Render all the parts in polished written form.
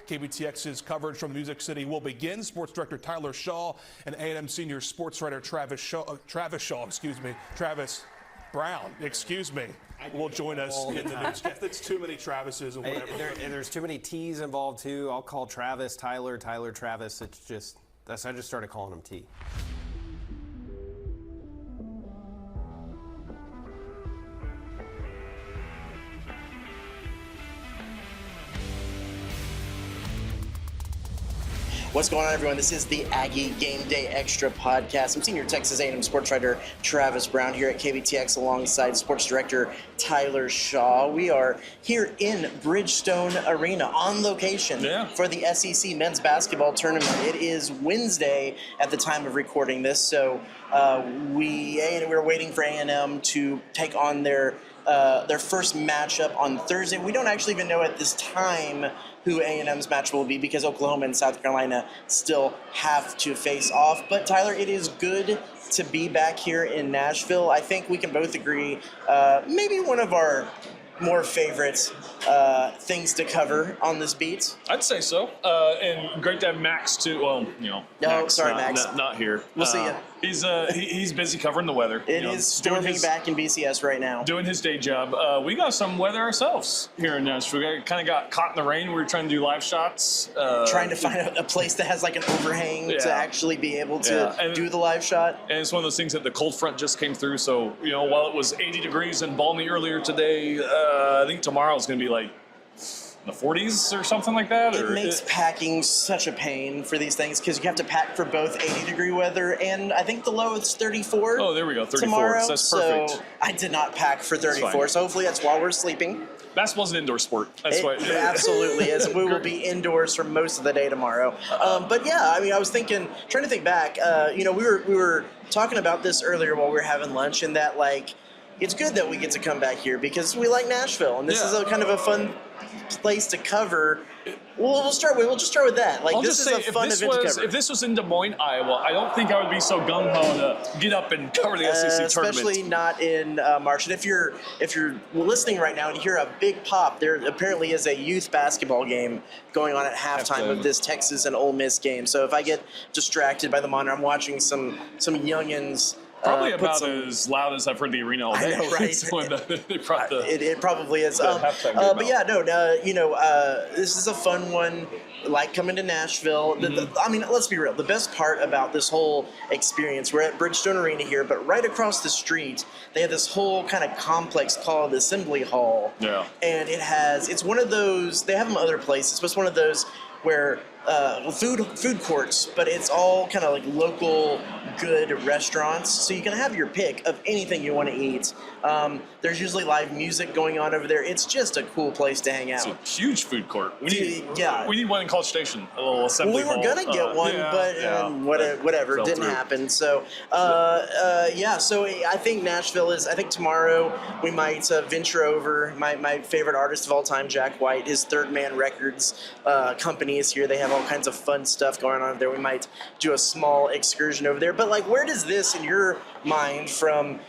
KBTX's coverage from the Music City will begin. Sports director Tyler Shaw and A&M senior sports writer Travis Brown, will join us in the newscast. It's too many Travises and whatever. There's too many T's involved too. I'll call Travis Tyler, Travis. I just started calling him T. What's going on, everyone? This is the Aggie Game Day Extra podcast. I'm senior Texas A&M sports writer Travis Brown here at KBTX alongside sports director Tyler Shaw. We are here in Bridgestone Arena on location for the SEC men's basketball tournament. It is Wednesday at the time of recording this, so we're waiting for A&M to take on their first matchup on Thursday. We don't actually even know at this time who A&M's match will be because Oklahoma and South Carolina still have to face off. But Tyler, it is good to be back here in Nashville. I think we can both agree, maybe one of our more favorite things to cover on this beat. I'd say so. And great to have Max too. Well, Max. Not here. We'll see you. He's busy covering the weather. It is storming back in BCS right now. Doing his day job. We got some weather ourselves here in Nashville. We kind of got caught in the rain. We were trying to do live shots. Trying to find a place that has like an overhang to actually be able to do the live shot. And it's one of those things that the cold front just came through. So, while it was 80 degrees and balmy earlier today, I think tomorrow is going to be like the 40s or something like that. It makes packing such a pain for these things because you have to pack for both 80-degree weather and I think the low is 34. Oh, there we go, 34. Tomorrow, so that's perfect. So I did not pack for 34, so hopefully that's while we're sleeping. Basketball's an indoor sport. That's why. It absolutely is. We will be indoors for most of the day tomorrow. But yeah, I mean, I was trying to think back. We were talking about this earlier while we were having lunch, and that it's good that we get to come back here because we like Nashville, and this is a kind of a fun place to cover. We'll just start with that. This is a fun event to cover. If this was in Des Moines, Iowa, I don't think I would be so gung-ho to get up and cover the SEC tournament. Especially not in March. And if you're listening right now and you hear a big pop, there apparently is a youth basketball game going on at halftime of this Texas and Ole Miss game. So if I get distracted by the monitor, I'm watching some youngins. Probably about as loud as I've heard the arena all day. I know, right? It probably is. But yeah, this is a fun one. Like coming to Nashville. I mean, let's be real. The best part about this whole experience, we're at Bridgestone Arena here, but right across the street, they have this whole kind of complex called the Assembly Hall. Yeah. And it's one of those, they have them other places, but it's one of those where food courts, but it's all kind of like local good restaurants, so you can have your pick of anything you want to eat. There's usually live music going on over there. It's just a cool place to hang out. It's a huge food court. We need one in College Station, a little assembly hall. We were gonna get one, but whatever, it didn't happen. So so I think Nashville is. I think tomorrow we might venture over. My favorite artist of all time, Jack White, his Third Man Records company is here. They have all kinds of fun stuff going on over there. We might do a small excursion over there. But where does this, in your mind, from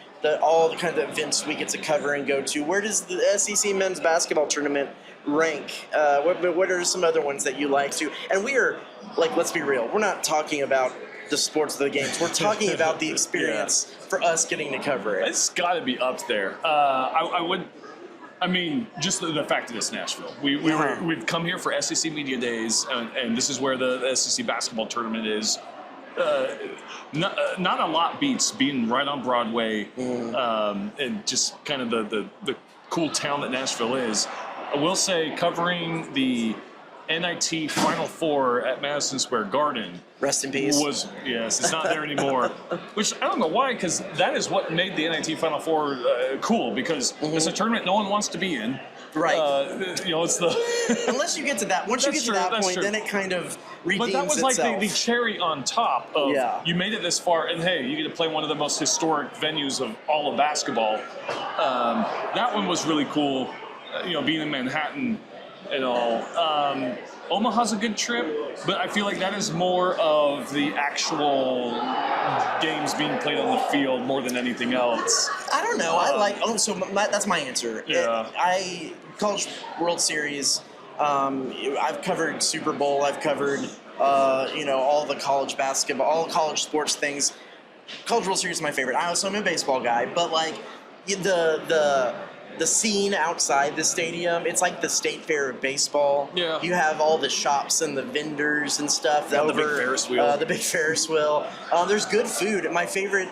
all the kind of events we get to cover and go to, where does the SEC men's basketball tournament rank? What are some other ones that you like to? And we are, let's be real, we're not talking about the sports of the games. We're talking about the experience for us getting to cover it. It's got to be up there. Just the fact that it's Nashville. We've come here for SEC Media Days, and this is where the SEC basketball tournament is. Not a lot beats being right on Broadway, and just kind of the cool town that Nashville is. I will say, covering the NIT Final Four at Madison Square Garden. Rest in peace. It's not there anymore. Which I don't know why, because that is what made the NIT Final Four cool, because it's a tournament no one wants to be in. Right. It's the unless you get to that. Once you get to that point, then it kind of redeems itself. But that was like the cherry on top of you made it this far, and hey, you get to play one of the most historic venues of all of basketball. That one was really cool. Being in Manhattan and all. Omaha's a good trip, but I feel like that is more of the actual games being played on the field more than anything else. I don't know. That's my answer. Yeah. College World Series I've covered Super Bowl. I've covered, all the college basketball, all college sports things. College World Series is my favorite. I also am a baseball guy, but like the scene outside the stadium, it's like the state fair of baseball. Yeah. You have all the shops and the vendors and stuff. The big Ferris wheel. The big Ferris wheel. There's good food. My favorite,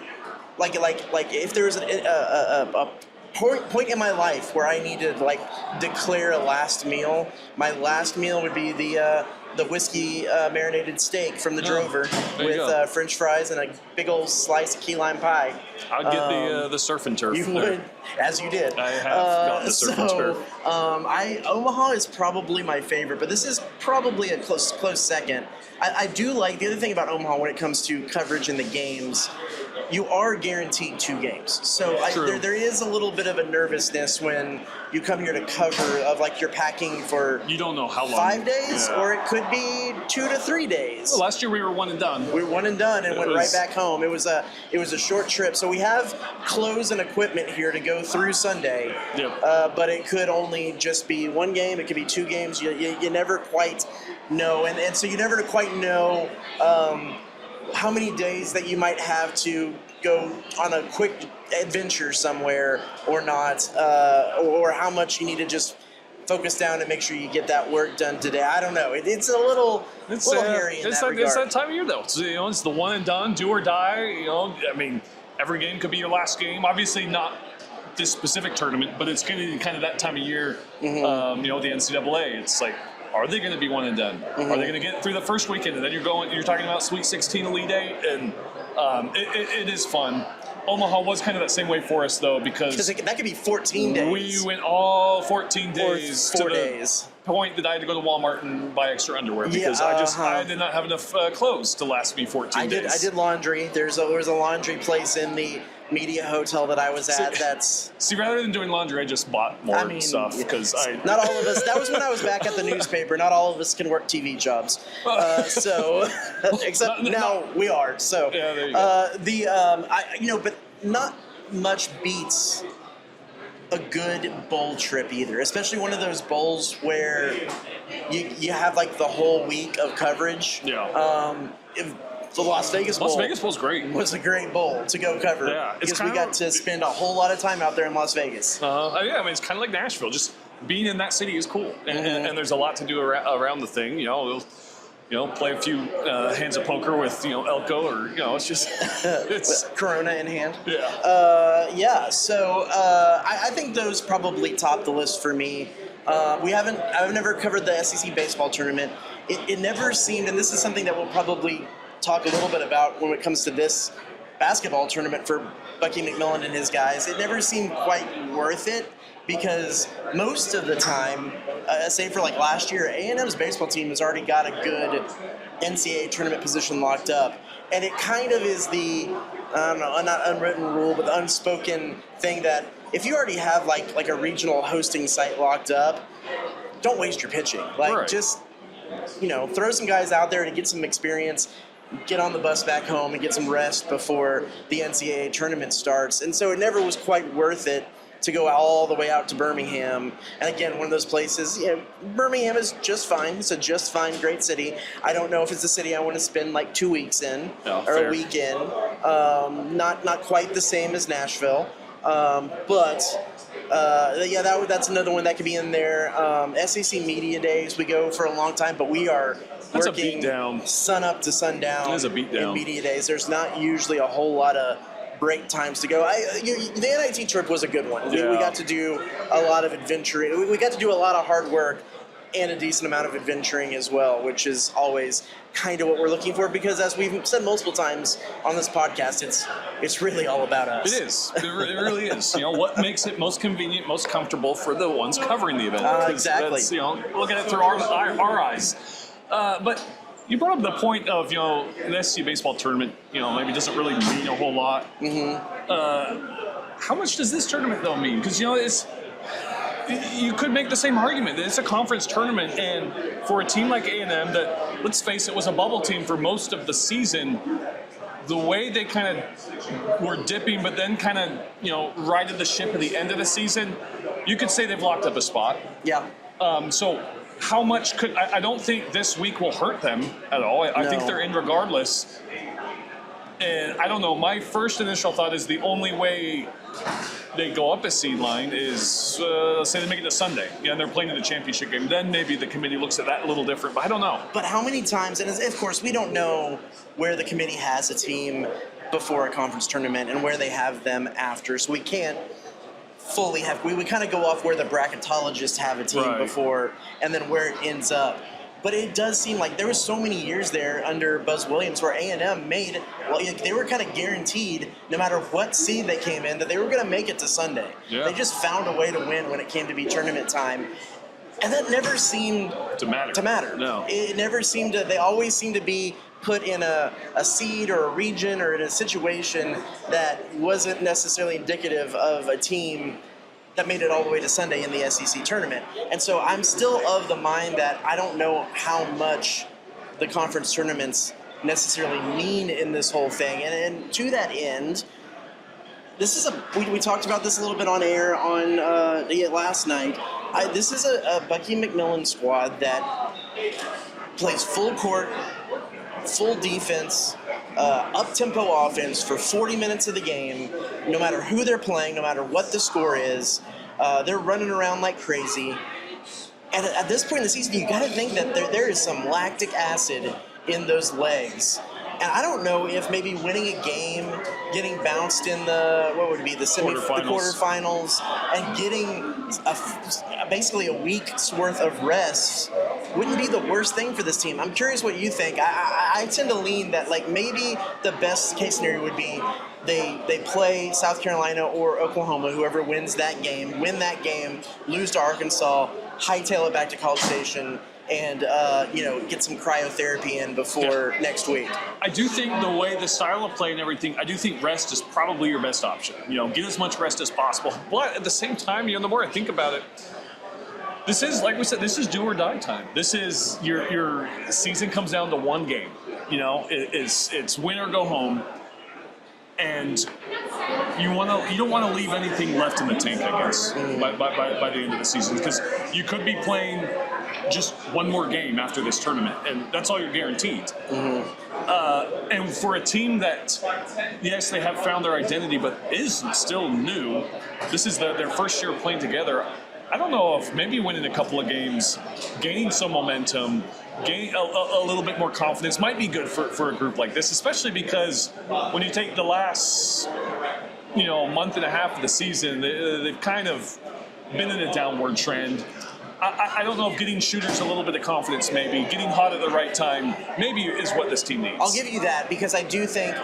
like if there was a point in my life where I need to like declare a last meal, my last meal would be the whiskey marinated steak from the Drover with French fries and a big old slice of key lime pie. I'd get the surf and turf. You would, as you did. I have gotten the surf and turf. Omaha is probably my favorite, but this is probably a close second. I do like the other thing about Omaha when it comes to coverage in the games. You are guaranteed 2 games. So there is a little bit of a nervousness when you come here to cover of like you're packing for you don't know how long. 5 days, or it could be 2 to 3 days. Well, last year we were one and done. We were one and done and went right back home. It was a short trip. So we have clothes and equipment here to go through Sunday. Yep. But it could only just be 1 game. It could be 2 games. You never quite know. And so you never quite know how many days that you might have to go on a quick adventure somewhere or not, or how much you need to just focus down and make sure you get that work done today. I don't know. It's a little hairy in that regard. It's that time of year, though. It's the one and done, do or die. I mean, every game could be your last game. Obviously not this specific tournament, but it's going to be kind of that time of year. Mm-hmm. The NCAA, it's like, are they going to be one and done? Mm-hmm. Are they going to get through the first weekend, and then you're talking about Sweet 16 Elite 8, and it is fun. Omaha was kind of that same way for us, though, because that could be 14 days. We went all 14 days or 4 to days. The point that I had to go to Walmart and buy extra underwear because I did not have enough clothes to last me 14 days. I did laundry. There was a laundry place in the media hotel that I was at. Rather than doing laundry, I just bought more stuff because not all of us. That was when I was back at the newspaper. Not all of us can work TV jobs, except now we are. So yeah, there you go. but not much beats a good bowl trip either, especially one of those bowls where you have like the whole week of coverage. Yeah. The Las Vegas Bowl. Las Vegas Bowl's great. Was a great bowl to go cover. Yeah, because we got to spend a whole lot of time out there in Las Vegas. It's kind of like Nashville. Just being in that city is cool, and there's a lot to do around the thing. We'll play a few hands of poker with Elko, or it's just it's Corona in hand. Yeah. So I think those probably top the list for me. I've never covered the SEC baseball tournament. It never seemed, and this is something that we'll probably talk a little bit about when it comes to this basketball tournament for Bucky McMillan and his guys. It never seemed quite worth it because most of the time, say for like last year, A&M's baseball team has already got a good NCAA tournament position locked up. And it kind of is the, I don't know, not unwritten rule, but the unspoken thing that if you already have like a regional hosting site locked up, don't waste your pitching. Just, throw some guys out there to get some experience, get on the bus back home and get some rest before the NCAA tournament starts. And so it never was quite worth it to go all the way out to Birmingham. And again, one of those places, Birmingham is just fine. It's a just fine, great city. I don't know if it's a city I want to spend like 2 weeks in or a week in. Not quite the same as Nashville. That's another one that could be in there. SEC Media Days, we go for a long time, but we are working sun up to sundown in Media Days. There's not usually a whole lot of break times to go. The NIT trip was a good one. We got to do a lot of adventuring. We got to do a lot of hard work and a decent amount of adventuring as well, which is always kind of what we're looking for because, as we've said multiple times on this podcast, it's really all about us. It is. It really is. What makes it most convenient, most comfortable for the ones covering the event. Exactly. Look at it through our eyes. But you brought up the point of, the SEC baseball tournament, maybe doesn't really mean a whole lot. Mm-hmm. How much does this tournament, though, mean? Because, you could make the same argument that it's a conference tournament, and for a team like A&M that, let's face it, was a bubble team for most of the season, the way they kind of were dipping but then kind of, righted the ship at the end of the season, you could say they've locked up a spot. Yeah. So how much could I don't think this week will hurt them at all. I think they're in regardless. And I don't know. My first initial thought is the only way they go up a seed line is, let's say they make it to Sunday. Yeah, and they're playing in the championship game. Then maybe the committee looks at that a little different, but I don't know. But how many times, and of course we don't know where the committee has a team before a conference tournament and where they have them after, so we can't fully have, we kind of go off where the bracketologists have a team before and then where it ends up. But it does seem like there was so many years there under Buzz Williams where A&M made, well, they were kind of guaranteed no matter what seed they came in that they were going to make it to Sunday. Yeah. They just found a way to win when it came to be tournament time. And that never seemed to matter. No. It never seemed to, they always seemed to be put in a seed or a region or in a situation that wasn't necessarily indicative of a team that made it all the way to Sunday in the SEC tournament. And so I'm still of the mind that I don't know how much the conference tournaments necessarily mean in this whole thing. And to that end, this is we talked about this a little bit on air on last night. This is a Bucky McMillan squad that plays full court, full defense, up-tempo offense for 40 minutes of the game, no matter who they're playing, no matter what the score is. They're running around like crazy. And at this point in the season, you got to think that there is some lactic acid in those legs. And I don't know if maybe winning a game, getting bounced in the quarterfinals, and getting basically a week's worth of rest wouldn't be the worst thing for this team. I'm curious what you think. I tend to lean that like maybe the best case scenario would be they play South Carolina or Oklahoma, whoever wins that game, win that game, lose to Arkansas, hightail it back to College Station, and get some cryotherapy in before next week. I do think the way the style of play and everything, I do think rest is probably your best option. Get as much rest as possible. But at the same time, the more I think about it, this is, like we said, this is do or die time. This is your season comes down to one game. It's win or go home. And you don't want to leave anything left in the tank, I guess, by the end of the season, because you could be playing just one more game after this tournament, and that's all you're guaranteed. Mm-hmm. And for a team that, yes, they have found their identity, but is still new, this is their first year playing together. I don't know if maybe winning a couple of games, gaining some momentum, gain a little bit more confidence might be good for a group like this, especially because when you take the last month and a half of the season, they've kind of been in a downward trend. I don't know if getting shooters a little bit of confidence, maybe getting hot at the right time, maybe is what this team needs. I'll give you that, because I do think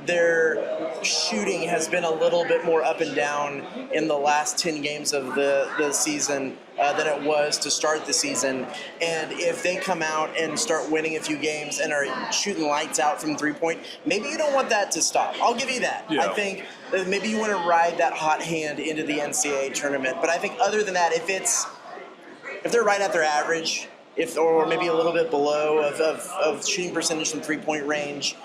their shooting has been a little bit more up and down in the last 10 games of the season than it was to start the season. And if they come out and start winning a few games and are shooting lights out from three-point, maybe you don't want that to stop. I'll give you that. Yeah. I think that maybe you want to ride that hot hand into the NCAA tournament. But I think other than that, if they're right at their average, or maybe a little bit below of shooting percentage from three-point range,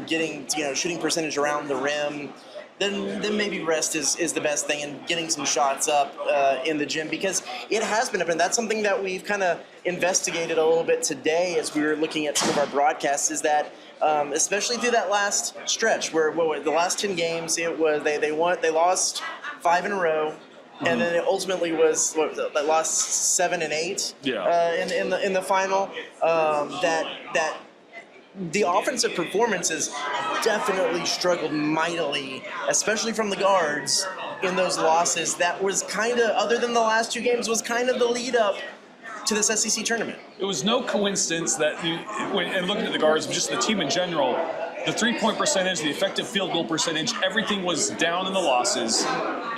getting shooting percentage around the rim, then maybe rest is the best thing, and getting some shots up in the gym, because it has been up, and that's something that we've kind of investigated a little bit today as we were looking at some of our broadcasts, is that especially through that last stretch where the last 10 games, it was they lost 5 in a row. And then it ultimately was they lost 7 and 8 in the final. That the offensive performances definitely struggled mightily, especially from the guards in those losses. That was kind of, other than the last 2 games, was kind of the lead up to this SEC tournament. It was no coincidence that and looking at the guards, just the team in general, the three-point percentage, the effective field goal percentage, everything was down in the losses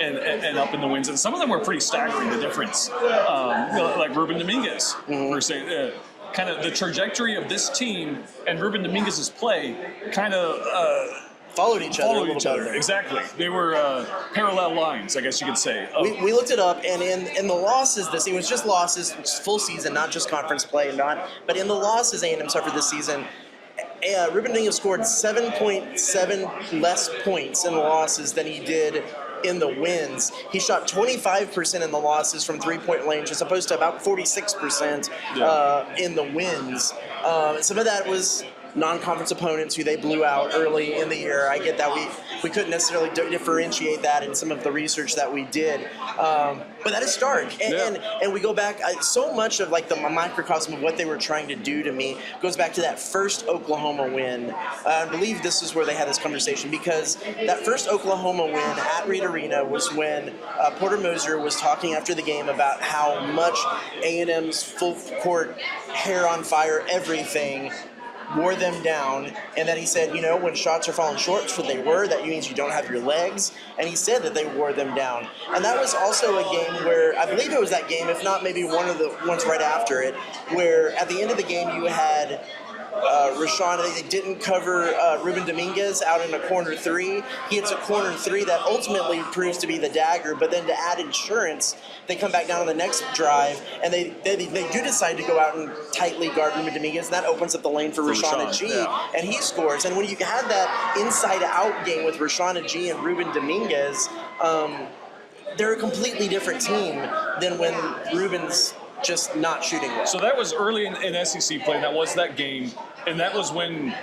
and up in the wins. And some of them were pretty staggering, the difference. Like Ruben Dominguez, per se. Kind of the trajectory of this team and Ruben Dominguez's play kind of followed each other. Exactly. They were parallel lines, I guess you could say. We looked it up, and in the losses, it was just losses, full season, not just conference play, but in the losses A&M suffered this season, Ruben Dominguez scored 7.7 less points in the losses than he did in the wins. He shot 25% in the losses from three-point range as opposed to about 46% in the wins. Some of that was non-conference opponents who they blew out early in the year. I get that we couldn't necessarily differentiate that in some of the research that we did, but that is stark. And we go back, so much of like the microcosm of what they were trying to do to me goes back to that first Oklahoma win. I believe this is where they had this conversation, because that first Oklahoma win at Reed Arena was when Porter Moser was talking after the game about how much A&M's full court, hair on fire, everything wore them down, and then he said, you know, when shots are falling short, that's what they were, that means you don't have your legs, and he said that they wore them down. And that was also a game where, I believe it was that game, if not maybe one of the ones right after it, where at the end of the game you had Rashawn, they didn't cover Ruben Dominguez out in a corner three. He hits a corner three that ultimately proves to be the dagger, but then to add insurance, they come back down on the next drive, and they do decide to go out and tightly guard Ruben Dominguez, and that opens up the lane for Rashawn Agee, and he scores. And when you had that inside-out game with Rashawn Agee and Ruben Dominguez, they're a completely different team than when Ruben's just not shooting well. So that was early in SEC play, and that was that game, and that was when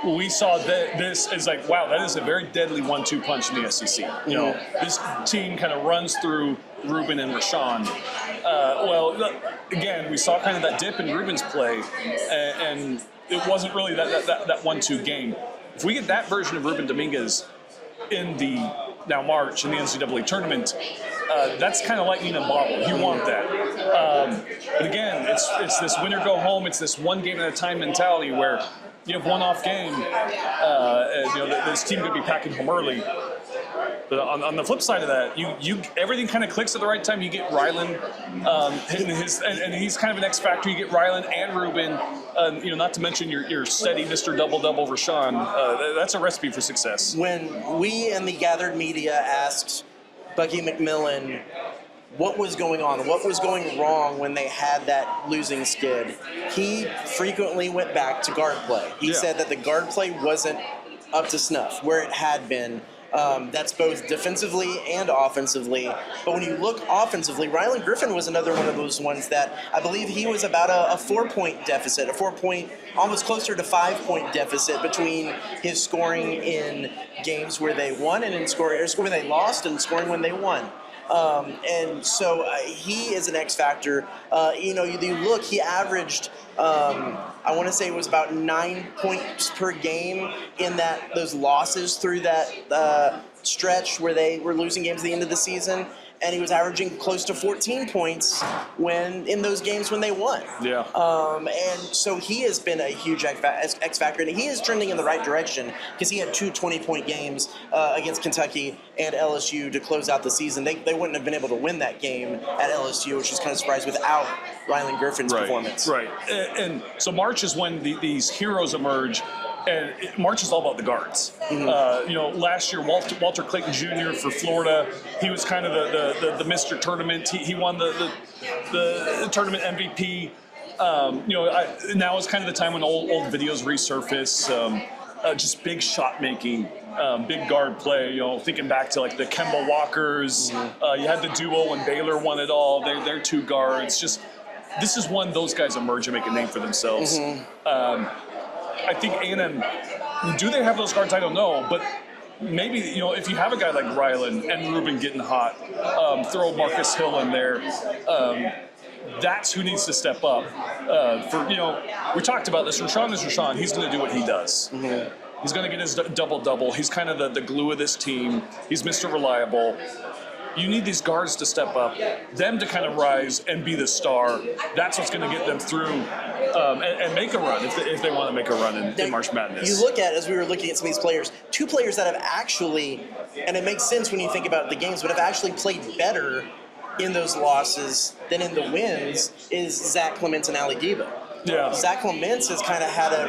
we saw that this is like, wow, that is a very deadly 1-2 punch in the SEC. You know, this team kind of runs through Ruben and Rashawn. Well, again, we saw kind of that dip in Ruben's play, and it wasn't really that 1-2 game. If we get that version of Ruben Dominguez in the now March in the NCAA tournament, that's kind of lightning in a bottle. You want that. But again, it's this win or go home. It's this one game at a time mentality where you have one off game. You know, this team could be packing home early. But on the flip side of that, you everything kind of clicks at the right time. You get Rylan hitting his, and he's kind of an X factor. You get Rylan and Ruben. You know, not to mention your steady Mr. Double-Double Rashawn. That's a recipe for success. When we and the gathered media asked Bucky McMillan what was going on, what was going wrong when they had that losing skid, he frequently went back to guard play. He said that the guard play wasn't up to snuff where it had been. That's both defensively and offensively. But when you look offensively, Rylan Griffin was another one of those ones that I believe he was about a 4-point deficit, a 4-point, almost closer to 5-point deficit between his scoring in games where they won and in scoring when they lost and scoring when they won. And so he is an X factor. You know, you look, he averaged, I want to say it was about 9 points per game in those losses through that stretch where they were losing games at the end of the season. And he was averaging close to 14 points in those games when they won. Yeah. And so he has been a huge X factor, and he is trending in the right direction because he had 2 20-point games against Kentucky and LSU to close out the season. They wouldn't have been able to win that game at LSU, which was kind of surprised without Rylan Griffin's performance. Right. And so March is when these heroes emerge. And March is all about the guards. You know, last year, Walter Clayton Jr. for Florida, he was kind of the Mr. Tournament. He won the tournament MVP. You know, now is kind of the time when old videos resurface. Just big shot making, big guard play. You know, thinking back to like the Kemba Walkers. You had the duo when Baylor won it all. They're 2 guards. Just this is when those guys emerge and make a name for themselves. I think A&M, do they have those guards? I don't know, but maybe, you know, if you have a guy like Rylan and Ruben getting hot, throw Marcus Hill in there, that's who needs to step up. You know, we talked about this. Rashawn is Rashawn. He's going to do what he does. He's going to get his double-double. He's kind of the glue of this team. He's Mr. Reliable. You need these guards to step up, them to kind of rise and be the star. That's what's going to get them through and make a run if they want to make a run in March Madness. You look at, as we were looking at some of these players, 2 players that have actually, and it makes sense when you think about the games, but have actually played better in those losses than in the wins is Zach Clements and Ali Deba. Zach Clements has kind of had a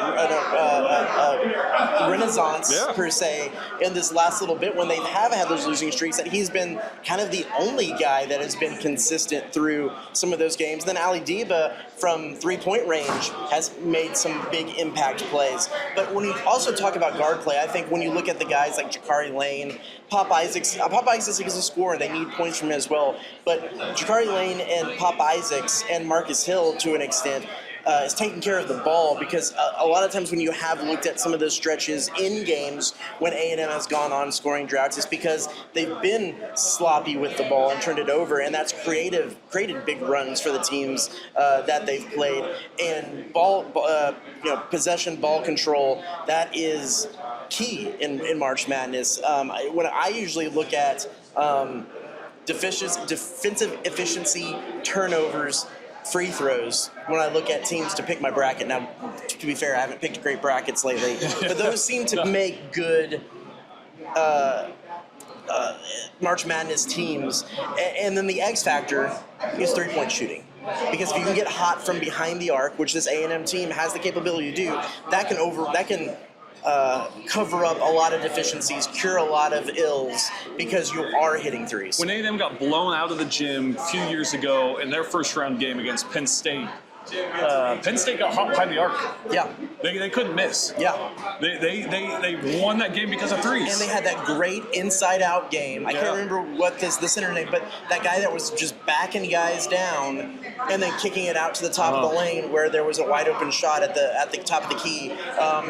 renaissance, per se, in this last little bit when they have had those losing streaks, that he's been kind of the only guy that has been consistent through some of those games. Then Ali Diba from three-point range has made some big impact plays. But when you also talk about guard play, I think when you look at the guys like Jakari Lane, Pop Isaacs is a scorer. They need points from him as well. But Jakari Lane and Pop Isaacs and Marcus Hill, to an extent, is taking care of the ball, because a lot of times when you have looked at some of those stretches in games when A&M has gone on scoring droughts, it's because they've been sloppy with the ball and turned it over, and that's created big runs for the teams that they've played. And possession, ball control, that is key in March Madness. When I usually look at defensive efficiency, turnovers, free throws, when I look at teams to pick my bracket. Now, to be fair, I haven't picked great brackets lately, but those seem to make good March Madness teams. And then the X factor is three-point shooting. Because if you can get hot from behind the arc, which this A&M team has the capability to do, that can cover up a lot of deficiencies, cure a lot of ills, because you are hitting threes. When A&M got blown out of the gym a few years ago in their first-round game against Penn State got hot behind the arc. Yeah. They couldn't miss. Yeah. They won that game because of threes. And they had that great inside-out game. I can't remember what the center name, but that guy that was just backing guys down and then kicking it out to the top of the lane where there was a wide-open shot at the top of the key.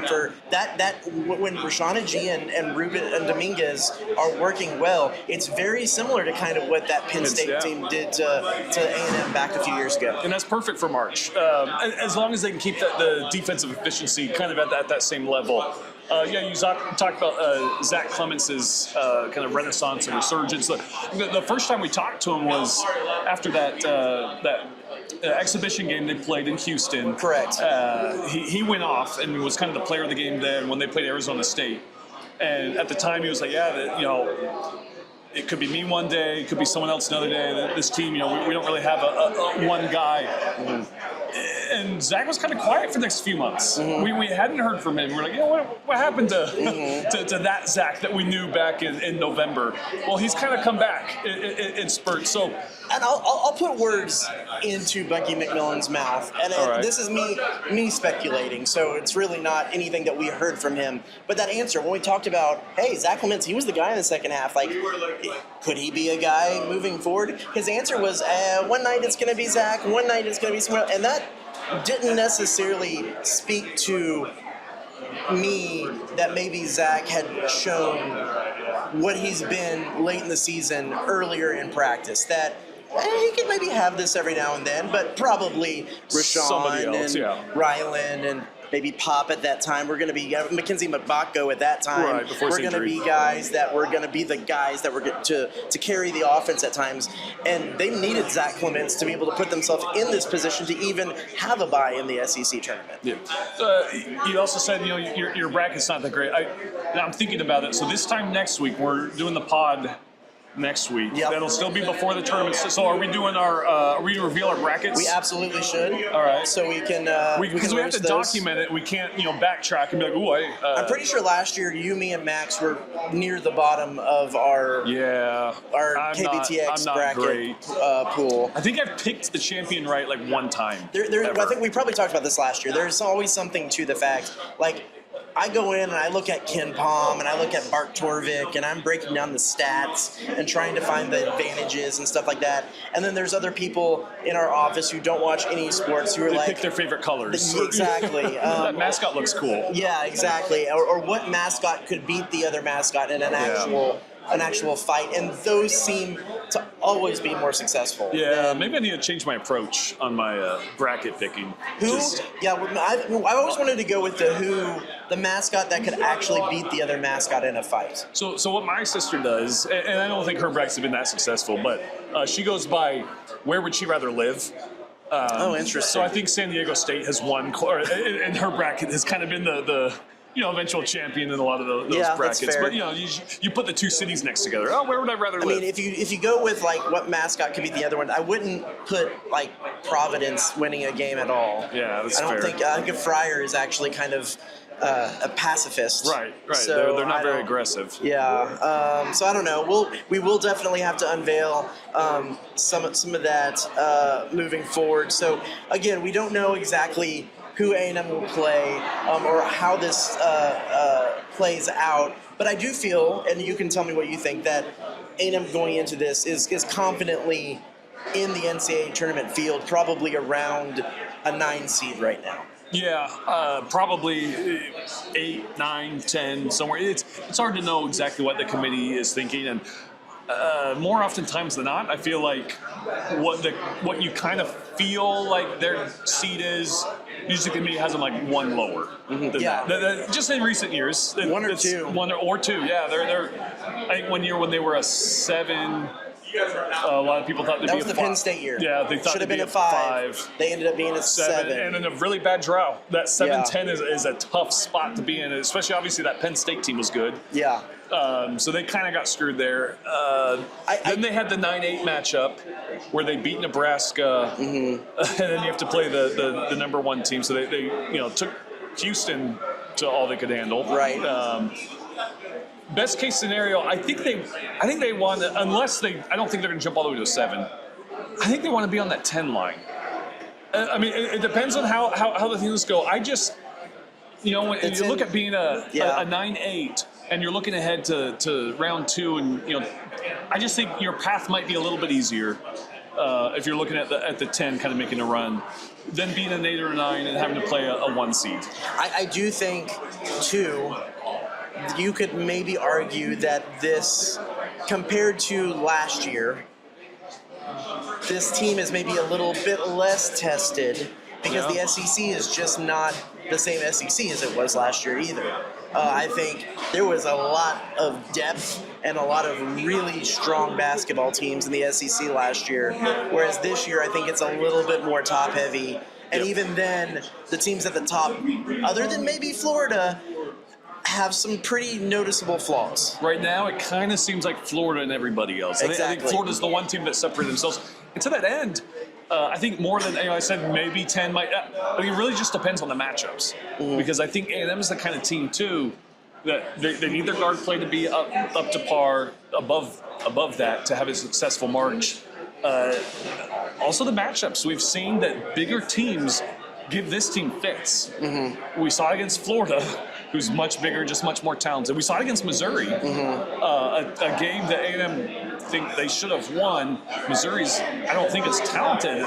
For that when Rashana G and Ruben and Dominguez are working well, it's very similar to kind of what that Penn State team did to A&M back a few years ago. And that's perfect for March. As long as they can keep the defensive efficiency kind of at that same level. You talked about Zach Clements' kind of renaissance and resurgence. The first time we talked to him was after that exhibition game they played in Houston. Correct. He went off and was kind of the player of the game then when they played Arizona State. And at the time he was like, it could be me one day, it could be someone else another day. This team, we don't really have a one guy. And Zach was kind of quiet for the next few months. We hadn't heard from him. We're like, what happened to that Zach that we knew back in November? Well, he's kind of come back in spurts. So, and I'll put words into Bucky McMillan's mouth, and this is me speculating. So it's really not anything that we heard from him. But that answer when we talked about, hey, Zach Clements, he was the guy in the second half. Like, could he be a guy moving forward? His answer was, one night it's going to be Zach, one night it's going to be someone else, and that didn't necessarily speak to me that maybe Zach had shown what he's been late in the season, earlier in practice, that he could maybe have this every now and then, but probably Rashawn and Ryland and maybe Pop at that time. We're going to be Mackenzie Mbako at that time. Right, before we're going to be guys that were going to be the guys that were to carry the offense at times. And they needed Zach Clements to be able to put themselves in this position to even have a bye in the SEC tournament. Yeah. You also said, your bracket's not that great. I'm thinking about it. So this time next week, we're doing the pod next week. Yep. That'll still be before the tournament. So are we doing are we reveal our brackets? We absolutely should. All right. So we can because we have to document it. We can't backtrack and be like, ooh, I'm pretty sure last year you, me, and Max were near the bottom of our KBTX bracket pool. I think I've picked the champion right like one time. I think we probably talked about this last year. There's always something to the fact, like, I go in and I look at Ken Palm and I look at Bart Torvik and I'm breaking down the stats and trying to find the advantages and stuff like that. And then there's other people in our office who don't watch any sports who are they like, pick their favorite colors. Exactly. That mascot looks cool. Yeah, exactly. Or what mascot could beat the other mascot in an actual fight, and those seem to always be more successful. Yeah, maybe I need to change my approach on my bracket picking. I've always wanted to go with the mascot that could actually beat the other mascot in a fight. So what my sister does, and I don't think her brackets have been that successful, but she goes by where would she rather live. Interesting. So I think San Diego State has won, and her bracket has kind of been the eventual champion in a lot of those Yeah, that's brackets. fair. But you put the two cities next together. Oh, where would I rather live? I mean, if you go with like what mascot could be the other one, I wouldn't put like Providence winning a game at all. Yeah, that's I don't fair. think I think Friar is actually kind of a pacifist. Right. So they're not I very don't- aggressive. Yeah. So I don't know. We will definitely have to unveil some of that moving forward. So again, we don't know exactly who A&M will play or how this plays out. But I do feel, and you can tell me what you think, that A&M going into this is confidently in the NCAA tournament field, probably around a 9 seed right now. Yeah, probably 8, 9, 10, somewhere. It's hard to know exactly what the committee is thinking, and more oftentimes than not, I feel like what you kind of feel like their seed is. Usually, the committee has them like one lower. Than Yeah. that. Just in recent years, One or it's two. one or two. Yeah, they're. I think one year when they were a 7. A lot of people thought they'd That be was a the 5. Penn State year. Yeah, they thought Should have they'd been be a 5. They ended up being a 7. And in a really bad drought. That 7-10 is a tough spot to be in, especially obviously that Penn State team was good. Yeah. So they kind of got screwed there. Then they had the 9-8 matchup where they beat Nebraska, and then you have to play the number 1 team. So they took Houston to all they could handle. Right. Best case scenario, I think they want, unless I don't think they're going to jump all the way to a 7. I think they want to be on that 10 line. I mean, it depends on how the things go. I just, when you look at being a 9-8 and you're looking ahead to round 2, and I just think your path might be a little bit easier if you're looking at the 10, kind of making a run, than being an 8 or a 9 and having to play a 1 seed. I do think, too, you could maybe argue that this, compared to last year, this team is maybe a little bit less tested because the SEC is just not the same SEC as it was last year either. I think there was a lot of depth and a lot of really strong basketball teams in the SEC last year, whereas this year I think it's a little bit more top-heavy. And even then, the teams at the top, other than maybe Florida, have some pretty noticeable flaws. Right now, it kind of seems like Florida and everybody else. I think Florida's the one team that separated themselves. And to that end, I think more than I said, maybe 10 might. I mean, it really just depends on the matchups. Because I think A&M is the kind of team too that they need their guard play to be up to par, above that to have a successful March. Also, the matchups. We've seen that bigger teams give this team fits. We saw it against Florida, who's much bigger, just much more talented. We saw it against Missouri, a game that A&M think they should have won. Missouri's, I don't think as talented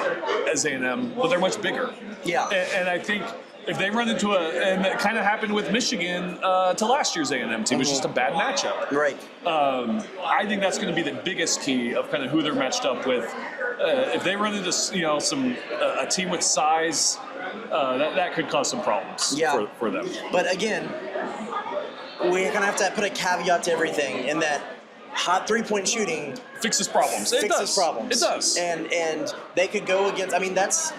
as A&M, but they're much bigger. Yeah. And I think if they run into and that kind of happened with Michigan to last year's A&M team, it was just a bad matchup. Right. I think that's going to be the biggest key of kind of who they're matched up with. If they run into a team with size, that could cause some problems for them. But again, we're going to have to put a caveat to everything in that hot three-point shooting fixes problems. It does. It does. And they could go against, I mean, that's,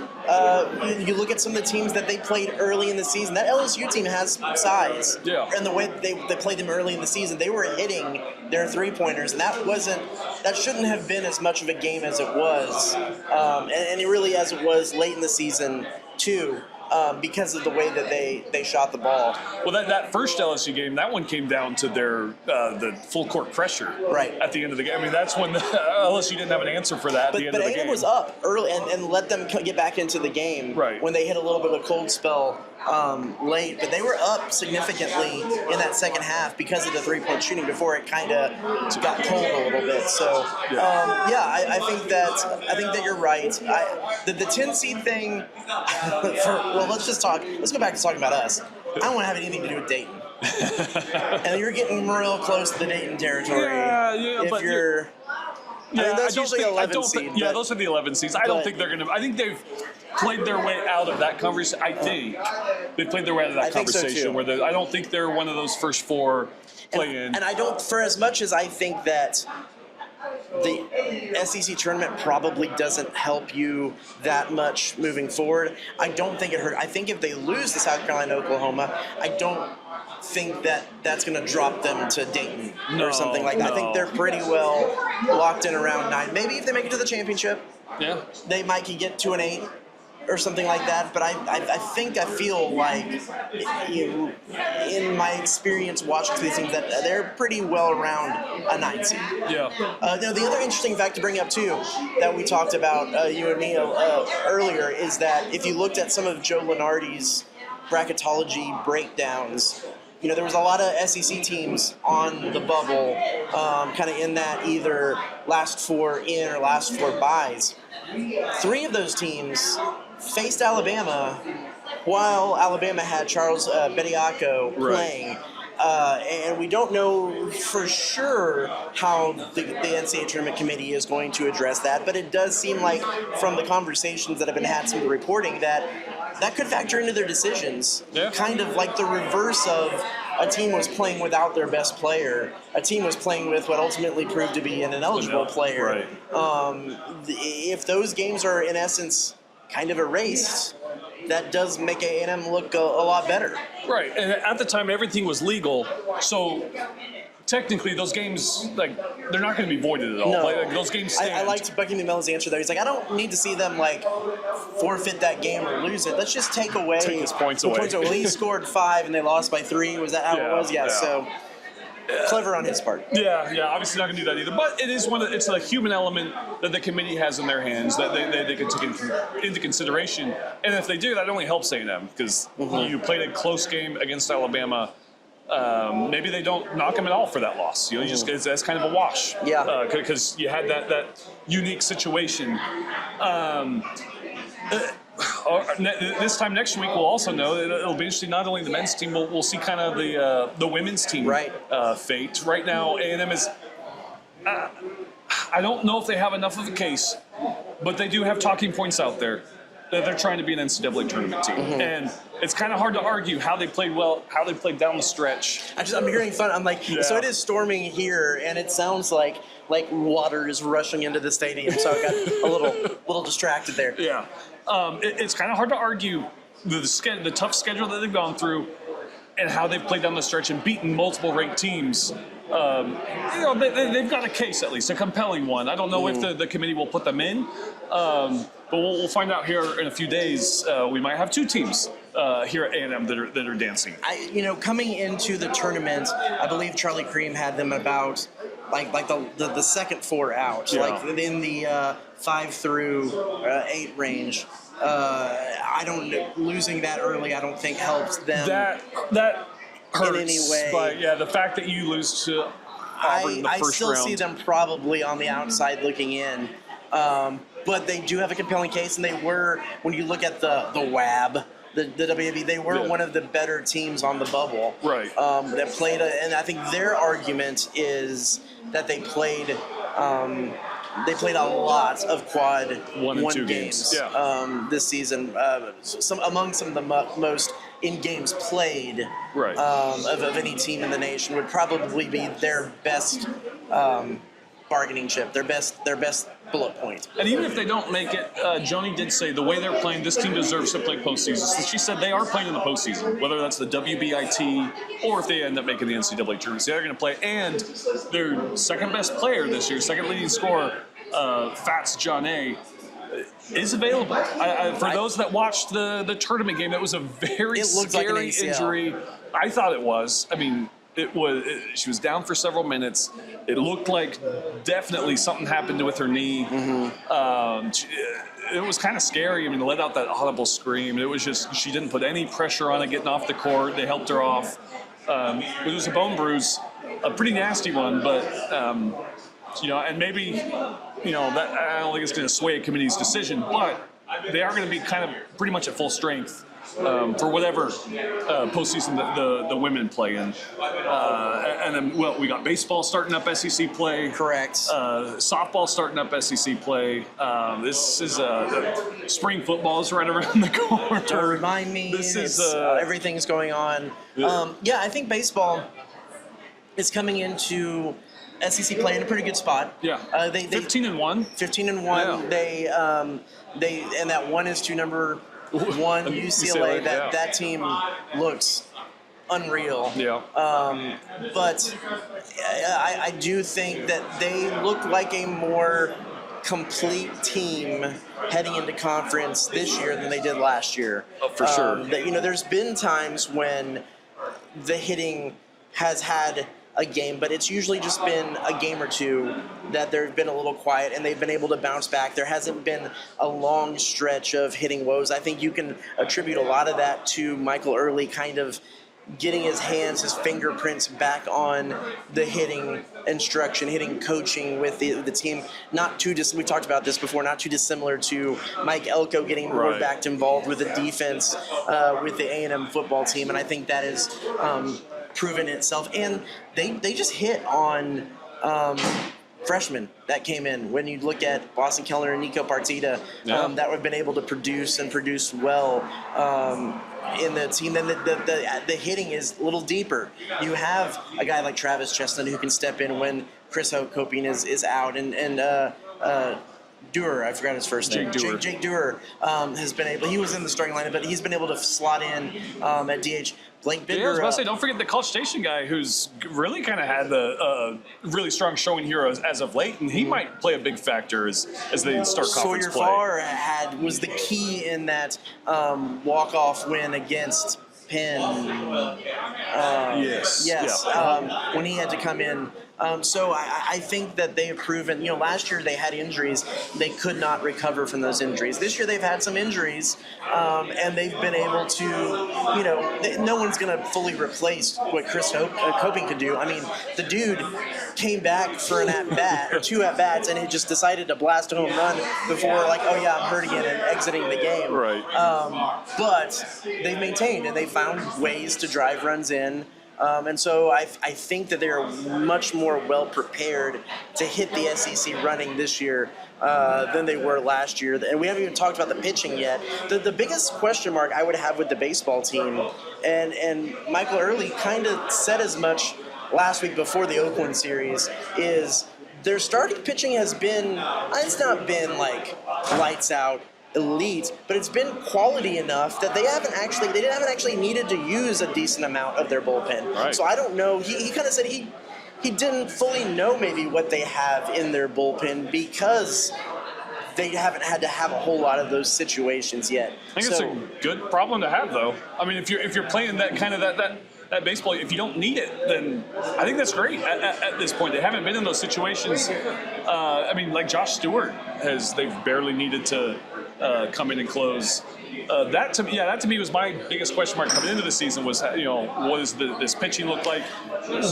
you look at some of the teams that they played early in the season. That LSU team has size. Yeah. And the way they played them early in the season, they were hitting their three-pointers, and that shouldn't have been as much of a game as it was. And it really, as it was late in the season, too. Because of the way that they shot the ball. Well, that first LSU game, that one came down to their the full court pressure at the end of the game. I mean, that's when LSU didn't have an answer for that at the end of the game. But A&M was up early and let them get back into the game when they hit a little bit of a cold spell late. But they were up significantly in that second half because of the three-point shooting before it kind of got cold a little bit. So, I think that you're right. The 10 seed thing. Let's go back to talking about us. I don't want to have anything to do with Dayton. And you're getting real close to the Dayton territory. If you're... I mean, that's usually 11 seed. Yeah, those are the 11 seeds. I don't think they're going to... I think they've played their way out of that conversation. I think they played their way out of that conversation. I don't think they're one of those first 4 play-in. And I don't... For as much as I think that the SEC tournament probably doesn't help you that much moving forward. I don't think it hurt. I think if they lose to South Carolina and Oklahoma, I don't think that that's going to drop them to Dayton or something like that. No. I think they're pretty well locked in around 9. Maybe if they make it to the championship, they might get to an 8 or something like that. But I feel like, in my experience watching these teams, that they're pretty well around a 9 seed. Yeah. Now, the other interesting fact to bring up, too, that we talked about, you and me, earlier, is that if you looked at some of Joe Lunardi's bracketology breakdowns, there was a lot of SEC teams on the bubble, kind of in that either last 4 in or last 4 byes. 3 of those teams faced Alabama while Alabama had Charles Bediako playing. And we don't know for sure how the NCAA Tournament Committee is going to address that, but it does seem like from the conversations that have been had, some of the reporting, that could factor into their decisions. Kind of like the reverse of a team was playing without their best player. A team was playing with what ultimately proved to be an ineligible player. If those games are, in essence, kind of erased, that does make A&M look a lot better. Right, and at the time, everything was legal, so technically those games, they're not going to be voided at all. No. Those games stand. I liked Bucky McMillan's answer there. He's like, I don't need to see them, forfeit that game or lose it. Let's just take away his points away. Well, he scored 5 and they lost by 3. Was that how it was? Yeah. So clever on his part. Yeah, obviously not going to do that either. But it is it's a human element that the committee has in their hands that they can take into consideration. And if they do, that only helps A&M because you played a close game against Alabama. Maybe they don't knock them at all for that loss. You just that's kind of a wash. Yeah. Because you had that unique situation. This time next week, we'll also know that it'll be interesting. Not only the men's team, we'll see kind of the women's team fate. Right now, A&M is. I don't know if they have enough of a case, but they do have talking points out there that they're trying to be an NCAA tournament team, and it's kind of hard to argue how they played well, how they played down the stretch. I'm hearing fun. I'm like, so it is storming here, and it sounds like water is rushing into the stadium. So I got a little distracted there. Yeah. It's kind of hard to argue the tough schedule that they've gone through and how they've played down the stretch and beaten multiple ranked teams. They've got a case, at least, a compelling one. I don't know if the committee will put them in, but we'll find out here in a few days. We might have 2 teams here at A&M that are dancing. Coming into the tournament, I believe Charlie Cream had them about the second 4 out, in the 5 through 8 range. I don't know, losing that early, I don't think helps them. That hurts in any way. But the fact that you lose to Auburn in the first round. I still see them probably on the outside looking in. But they do have a compelling case, and they were, when you look at the WAB, the WAB, they were one of the better teams on the bubble. Right. That played, and I think their argument is that they played a lot of quad 1 and 2 games this season. Among some of the most in games played of any team in the nation would probably be their best bargaining chip, their best bullet point. And even if they don't make it, Joni did say the way they're playing, this team deserves to play postseason. So she said they are playing in the postseason, whether that's the WBIT or if they end up making the NCAA tournament. So they're going to play. And their second best player this year, second leading scorer, Fats John A., is available. For those that watched the tournament game, it was a very scary injury. I thought it was. I mean, she was down for several minutes. It looked like definitely something happened with her knee. It was kind of scary. I mean, let out that audible scream. It was just, she didn't put any pressure on it getting off the court. They helped her off. It was a bone bruise, a pretty nasty one, but and maybe, that I don't think it's going to sway a committee's decision, but they are going to be kind of pretty much at full strength for whatever postseason the women play in. And then, we got baseball starting up SEC play. Correct. Softball starting up SEC play. This is spring football is right around the corner. Don't remind me. This is everything's going on. I think baseball is coming into SEC play in a pretty good spot. Yeah. They 15-1. 15-1. Yeah. They and that one is to number 1 UCLA. That team looks unreal. Yeah. But I do think that they look like a more complete team heading into conference this year than they did last year. Oh, for sure. There's been times when the hitting has had a game, but it's usually just been a game or two that they've been a little quiet and they've been able to bounce back. There hasn't been a long stretch of hitting woes. I think you can attribute a lot of that to Michael Early kind of getting his hands, his fingerprints back on the hitting instruction, hitting coaching with the team. Not too we talked about this before, not too dissimilar to Mike Elko getting more back involved with the defense with the A&M football team, and I think that is proven itself. And they just hit on freshmen that came in. When you look at Boston Kellner and Nico Partita, that have been able to produce well in the team. Then the hitting is a little deeper. You have a guy like Travis Chestnut who can step in when Chris Coping is out, and Dewar, I forgot his first name. Jake Dewar has been able. He was in the starting lineup, but he's been able to slot in at DH. Blake Bidder. Yeah, I was about to say, don't forget the College Station guy who's really kind of had the really strong showing here as of late, and he might play a big factor as they start conference Sawyer play. Farr was the key in that walk-off win against Penn. Yes. When he had to come in. So I think that they have proven, last year they had injuries. They could not recover from those injuries. This year they've had some injuries, and they've been able to, no one's going to fully replace what Chris Coping could do. I mean, the dude came back for an at-bat, or 2 at-bats, and he just decided to blast a home run before, like, oh yeah, I'm hurt again, and exiting the game. Right. But they've maintained, and they found ways to drive runs in. And so I think that they're much more well prepared to hit the SEC running this year than they were last year. And we haven't even talked about the pitching yet. The biggest question mark I would have with the baseball team, and Michael Early kind of said as much last week before the Oakland series, is their starting pitching has been, it's not been like lights out elite, but it's been quality enough that they haven't actually needed to use a decent amount of their bullpen. Right. So I don't know. He kind of said he didn't fully know maybe what they have in their bullpen because they haven't had to have a whole lot of those situations yet. I think it's a good problem to have, though. I mean, if you're playing that kind of that baseball, if you don't need it, then I think that's great at this point. They haven't been in those situations. I mean, like Josh Stewart they've barely needed to come in and close. That to me was my biggest question mark coming into the season was, what does this pitching look like?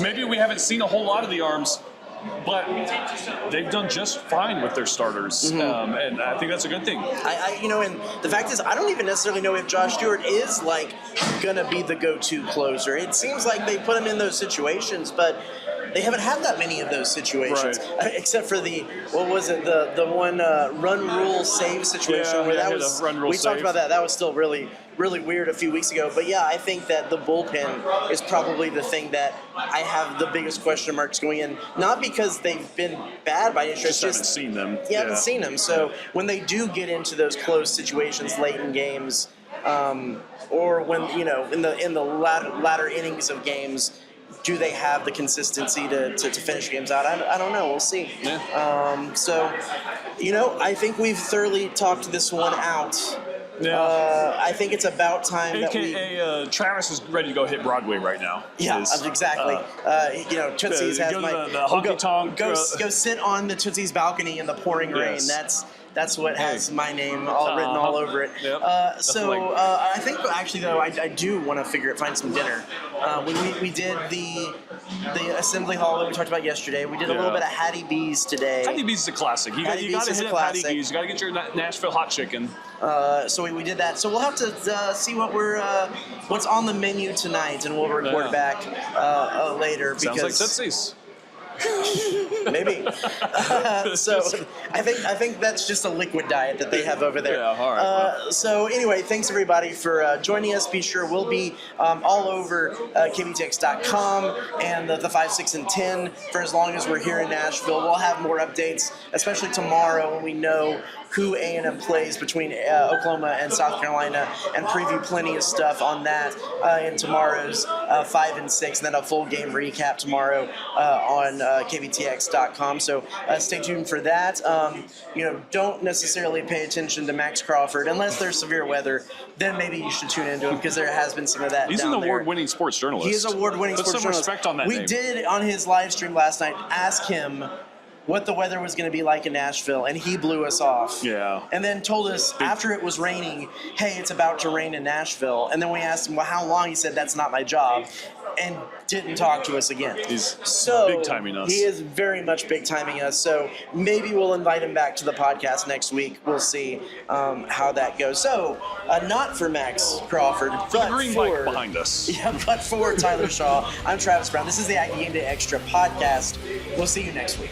Maybe we haven't seen a whole lot of the arms, but they've done just fine with their starters, and I think that's a good thing. And the fact is, I don't even necessarily know if Josh Stewart is gonna be the go-to closer. It seems like they put him in those situations, but they haven't had that many of those situations, except for the one run rule save situation where that was. We talked about that. That was still really, really weird a few weeks ago. But yeah, I think that the bullpen is probably the thing that I have the biggest question marks going in. Not because they've been bad by any stretch, just haven't seen them. Yeah, haven't seen them. So when they do get into those close situations late in games, or when in the latter innings of games, do they have the consistency to finish games out? I don't know. We'll see. Yeah. So, I think we've thoroughly talked this one out. Yeah. I think it's about time that we... Travis is ready to go hit Broadway right now. Yeah, exactly. Tootsie's has go my... to the honky-tonk. Go sit on the Tootsie's balcony in the pouring rain. That's what has my name written all over it. Yep. I think actually though I do want to find some dinner. When we did the assembly hall that we talked about yesterday, we did a little bit of Hattie B's today. Hattie B's is a classic. You got to hit up Hattie B's. You got to get your Nashville hot chicken. So we did that. So we'll have to see what's on the menu tonight, and we'll report back later. Sounds like Tootsie's. Maybe. So I think that's just a liquid diet that they have over there. Yeah, all right. So anyway, thanks everybody for joining us. Be sure we'll be all over KBTX.com and the 5, 6, and 10 for as long as we're here in Nashville. We'll have more updates, especially tomorrow when we know who A&M plays between Oklahoma and South Carolina, and preview plenty of stuff on that in tomorrow's 5 and 6, and then a full game recap tomorrow on KBTX.com. So stay tuned for that. Don't necessarily pay attention to Max Crawford unless there's severe weather. Then maybe you should tune into him because there has been some of that. He's an award-winning sports journalist. He is an award-winning sports journalist. Put some respect on that We name. did on his live stream last night ask him what the weather was going to be like in Nashville, and he blew us off. Yeah. And then told us after it was raining, hey, it's about to rain in Nashville. And then we asked him, well, how long? He said, that's not my job, and didn't talk to us again. He's so big-timing us. He is very much big-timing us. So maybe we'll invite him back to the podcast next week. We'll see how that goes. So not for Max Crawford, but the green light behind us. Yeah, but for Tyler Shaw, I'm Travis Brown. This is the Aggie Game Day Extra podcast. We'll see you next week.